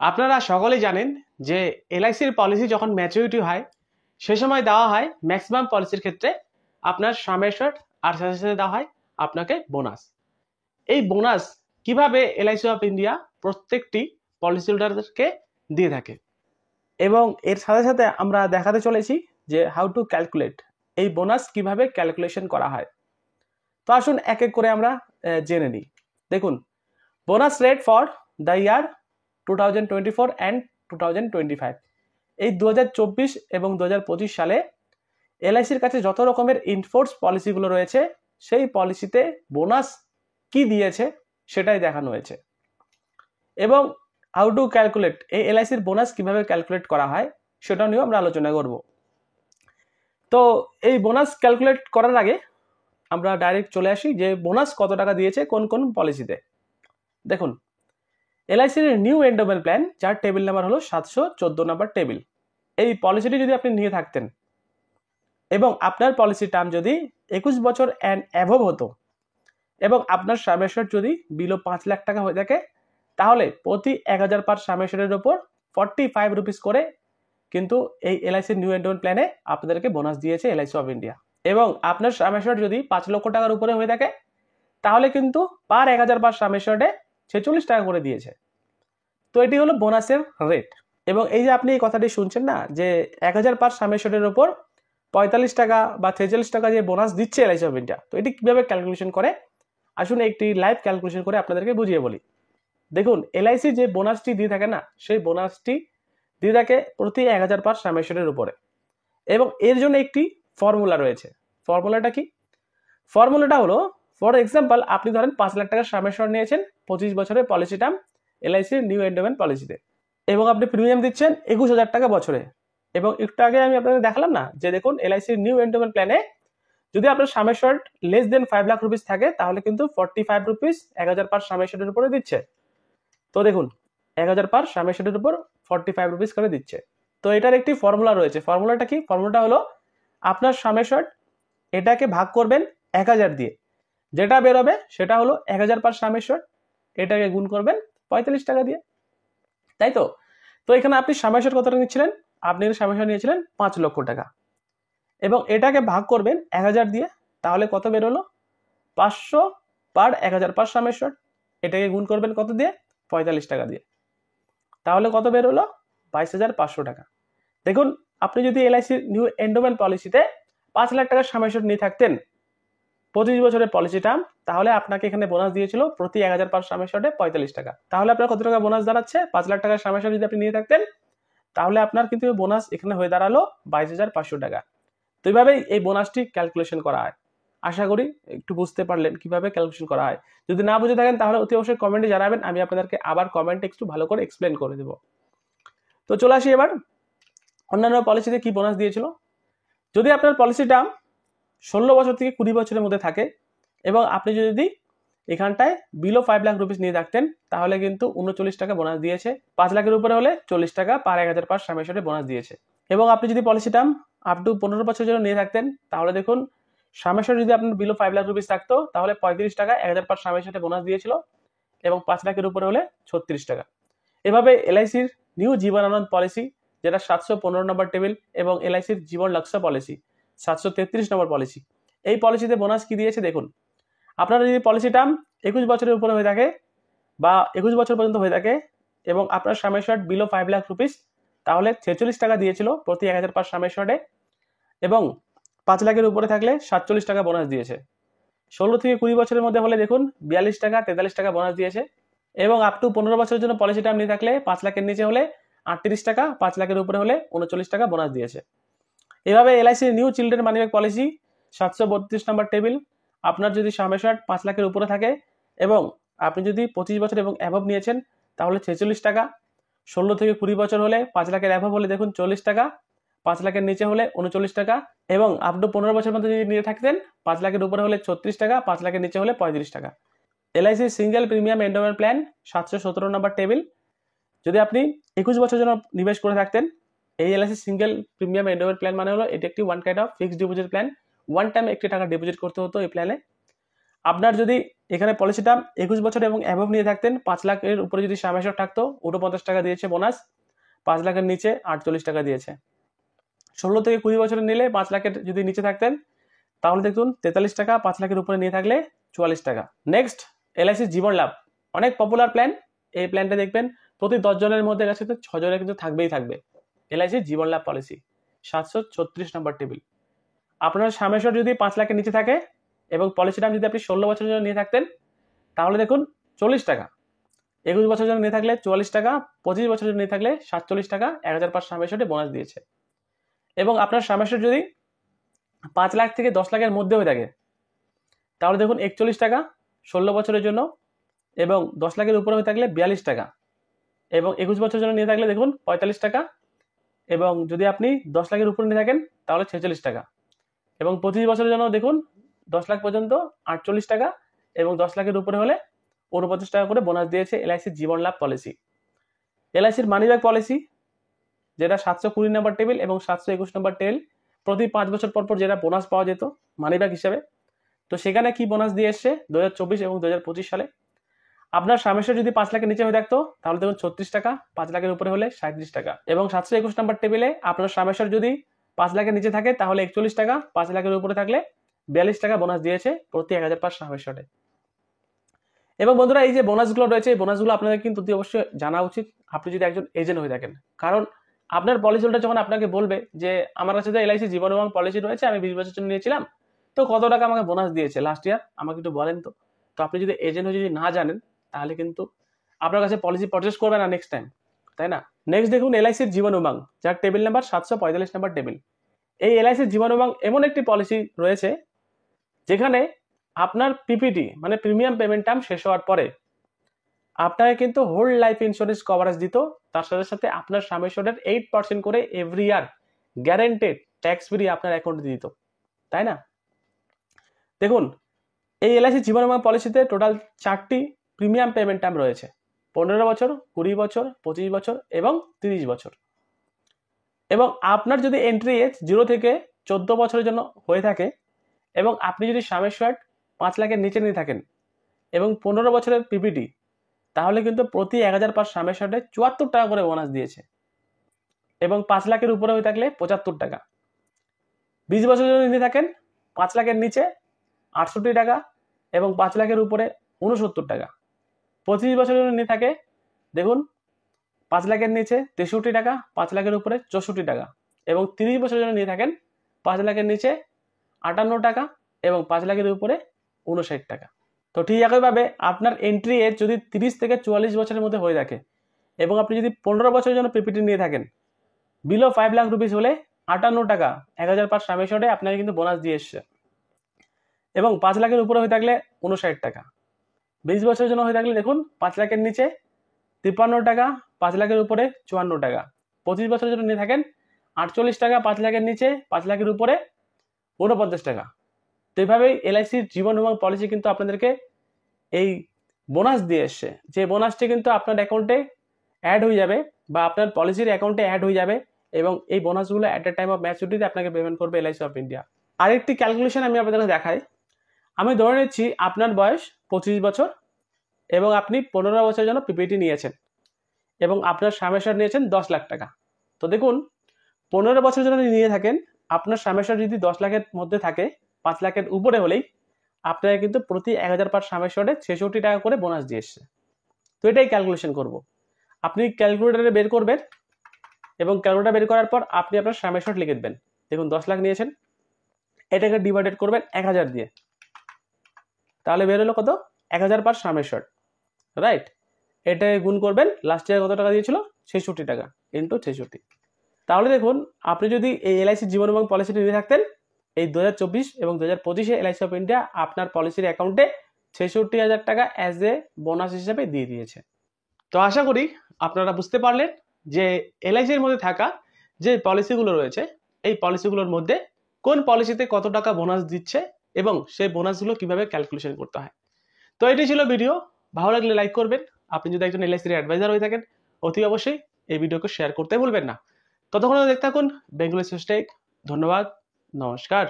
আপনারা সকলেই জানেন যে এলআইসির পলিসি যখন ম্যাচুরিটি হয় সে সময় দেওয়া হয় ম্যাক্সিমাম পলিসির ক্ষেত্রে আপনার সাম অ্যাশার্ড আর সাথে সাথে দেওয়া হয় আপনাকে বোনাস। এই বোনাস কিভাবে এলআইসি অফ ইন্ডিয়া প্রত্যেকটি পলিসি হোল্ডারকে দিয়ে থাকে এবং এর সাথে সাথে আমরা দেখাতে চলেছি যে হাউ টু ক্যালকুলেট এই বোনাস কিভাবে ক্যালকুলেশন করা হয়। তো আসুন এক এক করে আমরা জেনে নিই। দেখুন, bonus rate for the year 2024 and 2025, এই 2024 এবং 2025 সালে এলআইসির কাছে যত রকমের ইনফোর্স পলিসিগুলো রয়েছে সেই পলিসিতে বোনাস কি দিয়েছে সেটাই দেখানো হয়েছে এবং হাউ টু ক্যালকুলেট এই এলআইসির বোনাস কিভাবে ক্যালকুলেট করা হয় সেটা নিয়েও আমরা আলোচনা করব। তো এই বোনাস ক্যালকুলেট করার আগে আমরা ডাইরেক্ট চলে আসি যে বোনাস কত টাকা দিয়েছে কোন কোন পলিসিতে। দেখুন, এলআইসির নিউ এন্ডোমেন্ট প্ল্যান, যার টেবিল নাম্বার হলো 714 নাম্বার টেবিল, এই পলিসিটি যদি আপনি নিয়ে থাকতেন এবং আপনার পলিসি টার্ম যদি 21 বছর অ্যান্ড অ্যাভভ হতো এবং আপনার সাম অ্যাশার্ড যদি বিলো 5 লাখ টাকা হয়ে থাকে, তাহলে প্রতি 1000 পার সাম অ্যাশার্ডের ওপর 45 রুপিস করে কিন্তু এই এলআইসির নিউ এন্ডোমেন্ট প্ল্যানে আপনাদেরকে বোনাস দিয়েছে এলআইসি অফ ইন্ডিয়া। এবং আপনার সাম অ্যাশার্ড যদি 5 লক্ষ টাকার উপরে হয়ে থাকে তাহলে কিন্তু পার 1000 পার সাম অ্যাশার্ডে 46 টাকা করে দিয়েছে। তো এটি হলো বোনাসের রেট। এবং এই যে আপনি এই কথাটি শুনছেন না যে 1000 পার সাম অ্যাশার্ডের ওপর 45 টাকা বা 46 টাকা যে বোনাস দিচ্ছে এলআইসি অফ ইন্ডিয়া, তো এটি কিভাবে ক্যালকুলেশন করে আসুন একটি লাইভ ক্যালকুলেশন করে আপনাদেরকে বুঝিয়ে বলি। দেখুন, এলআইসি যে বোনাসটি দিয়ে থাকে না, সেই বোনাসটি দিয়ে থাকে প্রতি 1000 পার সাম অ্যাশার্ডের উপরে এবং এর জন্য একটি ফর্মুলা রয়েছে। ফর্মুলাটা কি? ফর্মুলাটা হলো, ফর এক্সাম্পল, আপনি ধরেন 5 লাখ টাকার সাম অ্যাশার্ড নিয়েছেন 25 বছরের পলিসি টার্ম এলআইসির নিউ এন্ডোমেন্ট পলিসিতে এবং আপনি প্রিমিয়াম দিচ্ছেন 21,000 টাকা বছরে। এবং একটু আগে আমি আপনাদের দেখালাম না যে দেখুন, এলআইসির নিউ এন্ডোমেন্ট প্ল্যানে যদি আপনার সাম অ্যাশার্ড লেস দেন 5 লাখ রুপিস থাকে তাহলে কিন্তু 45 রুপিস 1000 পার সাম অ্যাশার্ডের উপরে দিচ্ছে। তো দেখুন, 1000 পার সাম অ্যাশার্ডের উপর 45 রুপিস করে দিচ্ছে। তো এটার একটি ফর্মুলা রয়েছে। ফর্মুলাটা কি? ফর্মুলাটা হলো আপনার সাম অ্যাশার্ড এটাকে ভাগ করবেন 1000 দিয়ে, যেটা বেরোবে সেটা হলো 1000 পার সাম অ্যাশার্ড, এটাকে গুণ করবেন 45 টাকা দিয়ে, তাই তো? তো এখানে আপনি সাম অ্যাশার্ড কত টাকা নিচ্ছিলেন? আপনি সাম অ্যাশার্ড নিয়েছিলেন 5 লক্ষ টাকা এবং এটাকে ভাগ করবেন 1000 দিয়ে, তাহলে কত বেরোলো? 500 পার 1000 পার সাম অ্যাশার্ড, এটাকে গুণ করবেন কত দিয়ে? 45 টাকা দিয়ে, তাহলে কত বেরোলো? 22,500 টাকা। দেখুন, আপনি যদি এলআইসি নিউ এন্ডোমেন্ট পলিসিতে 5 লাখ টাকার সাম অ্যাশার্ড নিয়ে থাকতেন 25 বছরের পলিসি টার্ম, তাহলে আপনাকে এখানে বোনাস দিয়েছিল প্রতি 1000 পার সাম অ্যাশার্ডে 45 টাকা। তাহলে আপনার কত টাকা বোনাস দাঁড়াচ্ছে? 5 লাখ টাকার সাম অ্যাশার্ড যদি আপনি নিয়ে থাকতেন তাহলে আপনার কিন্তু বোনাস এখানে হয়ে দাঁড়ালো 22,500 টাকা। তো এইভাবেই এই বোনাসটি ক্যালকুলেশন করা হয়। আশা করি একটু বুঝতে পারলেন কিভাবে ক্যালকুলেশন করা হয়। যদি না বুঝে থাকেন তাহলে অতি অবশ্যই কমেন্টে জানাবেন, আমি আপনাদেরকে আবার কমেন্টে একটু ভালো করে এক্সপ্লেন করে দেবো। তো চলে আসি এবার অন্যান্য পলিসিতে কি বোনাস দিয়েছিল। যদি আপনার পলিসিটা 16 বছর থেকে 20 বছরের মধ্যে থাকে এবং আপনি যদি এখানটায় বিলো 5 লাখ রুপিস নিয়ে থাকতেন তাহলে কিন্তু 39 টাকা বোনাস দিয়েছে। 5 লাখের উপরে হলে 40 টাকা পার 1000 পার সাম অ্যাশার্ডে বোনাস দিয়েছে। এবং আপনি যদি পলিসি টার্ম আপ টু 15 বছরের জন্য নিয়ে থাকতেন তাহলে দেখুন, সাম অ্যাশার্ড যদি আপনার বিলো 5 লাখ রুপিস থাকতো তাহলে 35 টাকা 1000 পার সাম অ্যাশার্ডে বোনাস দিয়েছিল এবং 5 লাখের উপরে হলে 36 টাকা। এভাবে এলআইসির নিউ জীবন আনন্দ পলিসি, যেটা 715 নম্বর টেবিল, এবং এলআইসির জীবন লক্ষ্য পলিসি 733 নম্বর পলিসি, এই পলিসিতে বোনাস কি দিয়েছে দেখুন। আপনারা যদি পলিসি টার্ম 21 বছরের উপরে হয়ে থাকে বা 21 বছর পর্যন্ত হয়ে থাকে এবং আপনার সাম অ্যাশার্ড বিলো 5 লাখ রুপিস, তাহলে 46 টাকা দিয়েছিল প্রতি 1000 পার সাম অ্যাশার্ডে এবং 5 লাখের উপরে থাকলে 47 টাকা বোনাস দিয়েছে। 16 থেকে 20 বছরের মধ্যে হলে দেখুন 42 টাকা 43 টাকা বোনাস দিয়েছে এবং আপ টু 15 বছরের জন্য পলিসি টার্ম নিয়ে থাকলে 5 লাখের নিচে হলে 38 টাকা, 5 লাখের উপরে হলে 39 টাকা বোনাস দিয়েছে। এভাবে LIC new children money back policy 732 number table, আপনার যদি সাম অ্যাশার্ড 5 লাখের উপরে থাকে এবং আপনি যদি 25 বছর এবং অ্যাভব নিয়েছেন তাহলে 46 টাকা, 16 থেকে 20 বছর হলে 5 লাখের অ্যাভব হলে দেখুন 40 টাকা, 5 লাখের নিচে হলে 39 টাকা এবং আপ টু 15 বছর মধ্যে যদি নিয়ে থাকতেন 5 লাখের উপরে হলে 36 টাকা, 5 লাখের নিচে হলে 35 টাকা। LIC single premium endowment plan 717 number table, যদি আপনি 21 বছর জন্য নিবেশ করে থাকতেন, এই LIC single premium endowment plan মানে হলো এটি একটি one kind of fixed deposit plan. One time একটি টাকা ডিপোজিট করতে হতো এই প্ল্যানে। আপনার যদি এখানে পলিসিটা 21 বছর এবং অ্যাবভ নিয়ে থাকতেন 5 লাখের উপরে যদি সাম অ্যাসিওর থাকতো 49 টাকা দিয়েছে বোনাস, 5 লাখের নিচে 48 টাকা দিয়েছে। 16 থেকে 20 বছরের নিলে 5 লাখের যদি নিচে থাকতেন তাহলে দেখুন 43 টাকা, 5 লাখের উপরে নিয়ে থাকলে 44 টাকা। নেক্সট এলআইসি জীবন লাভ, অনেক পপুলার প্ল্যান। এই প্ল্যানটা দেখবেন প্রতি 10 জনের মধ্যে কাছে 6 জনের কিন্তু থাকবেই থাকবে। এলআইসি জীবন লাভ পলিসি 736 নম্বর টেবিল। আপনার সাম অ্যাসিওর যদি 5 লাখের নিচে থাকে এবং পলিসিটা যদি আপনি 16 বছরের জন্য নিয়ে থাকতেন তাহলে দেখুন 40 টাকা, 21 বছরের জন্য নিয়ে থাকলে 44 টাকা, 25 বছরের জন্য নিয়ে থাকলে 47 টাকা 1005 সাম অ্যাসিওরে বোনাস দিয়েছে। এবং আপনার সাম অ্যাসিওর যদি 5 লাখ থেকে 10 লাখের মধ্যে হয়ে থাকে তাহলে দেখুন 41 টাকা 16 বছরের জন্য, এবং 10 লাখের উপরে হয়ে থাকলে 42 টাকা, এবং 21 বছরের জন্য নিয়ে থাকলে দেখুন 45 টাকা, এবং যদি আপনি 10 লাখের উপরে নিয়ে থাকেন তাহলে 46 টাকা, এবং 25 বছরের জন্য দেখুন 10 লাখ পর্যন্ত 48 টাকা, এবং 10 লাখের উপরে হলে 49 টাকা করে বোনাস দিয়েছে এলআইসির জীবন লাভ পলিসি। এলআইসির মানি ব্যাক পলিসি যেটা 720 নম্বর টেবিল এবং 721 নম্বর টেবিল, প্রতি 5 বছর পর পর যেটা বোনাস পাওয়া যেত মানি ব্যাক হিসাবে, তো সেখানে কি বোনাস দিয়ে এসছে 2024 এবং 2025 সালে। আপনার সাম অ্যাসিওর যদি 5 লাখের নিচে হয়ে থাকতো তাহলে দেখুন 36 টাকা, 5 লাখের উপরে হলে 37 টাকা, এবং 721 নম্বর টেবিলে আপনার সাম অ্যাসিওর যদি 5 লাখের নিচে থাকে তাহলে 41 টাকা, 5 লাখের উপরে থাকলে 42 টাকা বোনাস দিয়েছে প্রতি 1005 সাম অ্যাসিওরে। এবং বন্ধুরা এই যে বোনাসগুলো রয়েছে এই বোনাসগুলো আপনাদের কিন্তু অতি অবশ্যই জানা উচিত আপনি যদি একজন এজেন্ট হয়ে থাকেন, কারণ আপনার পলিসি হোল্ডার যখন আপনাকে বলবে যে আমার কাছে যে এলআইসি জীবন এবং পলিসি রয়েছে আমি 20 বছরের জন্য নিয়েছিলাম, তো কত টাকা আমাকে বোনাস দিয়েছে লাস্ট ইয়ার আমাকে একটু বলেন তো। তো আপনি যদি এজেন্ট হয়ে যদি না জানেন তাহলে কিন্তু আপনার কাছে পলিসি পারচেস করবে না নেক্সট টাইম, তাই না? নেক্সট দেখুন এলআইসির জীবন উমাং, যার টেবিল নাম্বার 745 নম্বর টেবিল। এই এলআইসির জীবন উমাং এমন একটি পলিসি রয়েছে যেখানে আপনার পিপিটি মানে প্রিমিয়াম পেমেন্ট টার্ম শেষ হওয়ার পরে আপনাকে কিন্তু হোল লাইফ ইন্স্যুরেন্স কভারেজ দিত, তার সাথে সাথে আপনার সাম অ্যাসিওরের 8% করে every year guaranteed tax free আপনার অ্যাকাউন্টে দিত, তাই না? দেখুন এই এলআইসি জীবন বীমা পলিসিতে টোটাল 4টি প্রিমিয়াম পেমেন্ট টার্ম রয়েছে, 15 বছর, 20 বছর, 25 বছর এবং 30 বছর। এবং আপনার যদি এন্ট্রি এজ 0 থেকে 14 বছরের জন্য হয়ে থাকে এবং আপনি যদি সাম অ্যাসিওর 5 লাখের নিচে নিয়ে থাকেন এবং 15 বছরের পিপিটি, তাহলে কিন্তু প্রতি 1005 সাম অ্যাসিওরে 74 টাকা করে বোনাস দিয়েছে, এবং 5 লাখের উপরে হয়ে থাকলে 75 টাকা। 20 বছরের জন্য নিয়ে থাকেন 5 লাখের নিচে 68 টাকা এবং 5 লাখের উপরে 69 টাকা। 25 বছরের জন্য নিয়ে থাকে দেখুন 5 লাখের নিচে 63 টাকা, 5 লাখের উপরে 64 টাকা, এবং 30 বছরের জন্য নিয়ে থাকেন 5 লাখের নিচে 58 টাকা এবং 5 লাখের উপরে 59 টাকা। তো ঠিক একইভাবে আপনার এন্ট্রি এজ যদি 30 থেকে 44 বছরের মধ্যে হয়ে থাকে এবং আপনি যদি 15 বছরের জন্য পিপিটি নিয়ে থাকেন বিলো 5 লাখ রুপিস হলে 58 টাকা 1005 সাম অ্যাসিওরে আপনাকে কিন্তু বোনাস দিয়ে এসছে, এবং 5 লাখের উপরে হয়ে থাকলে 59 টাকা। 20 বছরের জন্য হয়ে থাকলে দেখুন 5 লাখের নিচে 53 টাকা, 5 লাখের উপরে 54 টাকা। 25 বছরের জন্য নিয়ে থাকেন 48 টাকা, 5 লাখের নিচে 5 লাখের উপরে 49 টাকা। তো এইভাবেই এলআইসির জীবন বীমা পলিসি কিন্তু আপনাদেরকে এই বোনাস দিয়ে এসছে, যে বোনাসটি কিন্তু আপনার অ্যাকাউন্টে অ্যাড হয়ে যাবে বা আপনার পলিসির অ্যাকাউন্টে অ্যাড হয়ে যাবে, এবং এই বোনাসগুলো অ্যাট এ টাইম অফ ম্যাচুরিটিতে আপনাকে পেমেন্ট করবে এলআইসি অফ ইন্ডিয়া। আরেকটি ক্যালকুলেশন আমি আপনাদেরকে দেখাই। আমি ধরে নিচ্ছি আপনার বয়স 25 বছর এবং আপনি 15 বছরের জন্য পিপিটি নিয়েছেন এবং আপনার সাম অ্যাসিওর নিয়েছেন 10 লাখ টাকা। তো দেখুন 15 বছরের জন্য নিয়ে থাকেন, আপনার সাম অ্যাসিওর যদি 10 লাখের মধ্যে থাকে 5 লাখের উপরে হলেই আপনাকে কিন্তু প্রতি 1005 সাম অ্যাসিওরে 66 টাকা করে বোনাস দিয়ে এসছে। তো এটাই ক্যালকুলেশন করব। আপনি ক্যালকুলেটারে বের করবেন এবং ক্যালকুলেটার বের করার পর আপনি আপনার সাম অ্যাসিওর লিখে দেবেন। দেখুন 10 লাখ নিয়েছেন, এটাকে ডিভাইডেড করবেন 1000 দিয়ে, তাহলে বের হলো কত 1005 সাম অ্যাসিওর, রাইট? এটাকে গুণ করবেন লাস্ট ইয়ার কত টাকা দিয়েছিল 66 টাকা ইন্টু 66। তাহলে দেখুন আপনি যদি এই এলআইসি জীবন এবং পলিসিটি নিয়ে থাকতেন এই 2024 এবং 2025-এ এলআইসি অফ ইন্ডিয়া আপনার পলিসির অ্যাকাউন্টে 66,000 টাকা অ্যাজ এ বোনাস হিসেবে দিয়ে দিয়েছে। তো আশা করি আপনারা বুঝতে পারলেন যে এলআইসির মধ্যে থাকা যে পলিসিগুলো রয়েছে এই পলিসিগুলোর মধ্যে কোন পলিসিতে কত টাকা বোনাস দিচ্ছে এবং সেই বোনাসগুলো কিভাবে ক্যালকুলেশন করতে হয়। তো এটি ছিল ভিডিও, ভালো লাগলে লাইক করবেন। আপনি যদি একজন এলআইসির অ্যাডভাইজার হয়ে থাকেন অতি অবশ্যই এই ভিডিওকে শেয়ার করতে ভুলবেন না। ততক্ষণ দেখতে থাকুন বেঙ্গলি সুস্টেক। ধন্যবাদ, নমস্কার।